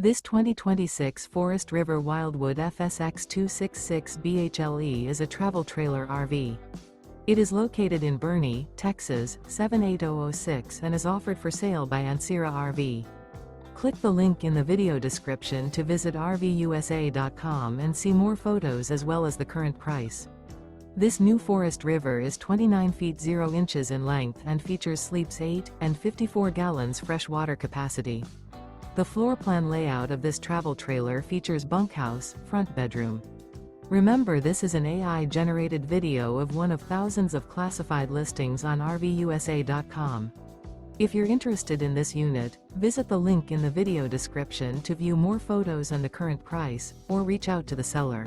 This 2026 Forest River Wildwood FSX 266 BHLE is a travel trailer RV. It is located in Boerne, Texas, 78006 and is offered for sale by Ancira RV. Click the link in the video description to visit RVUSA.com and see more photos as well as the current price. This new Forest River is 29 feet 0 inches in length and features sleeps 8 and 54 gallons fresh water capacity. The floor plan layout of this travel trailer features bunkhouse, front bedroom. Remember, this is an AI-generated video of one of thousands of classified listings on RVUSA.com. If you're interested in this unit, visit the link in the video description to view more photos and the current price, or reach out to the seller.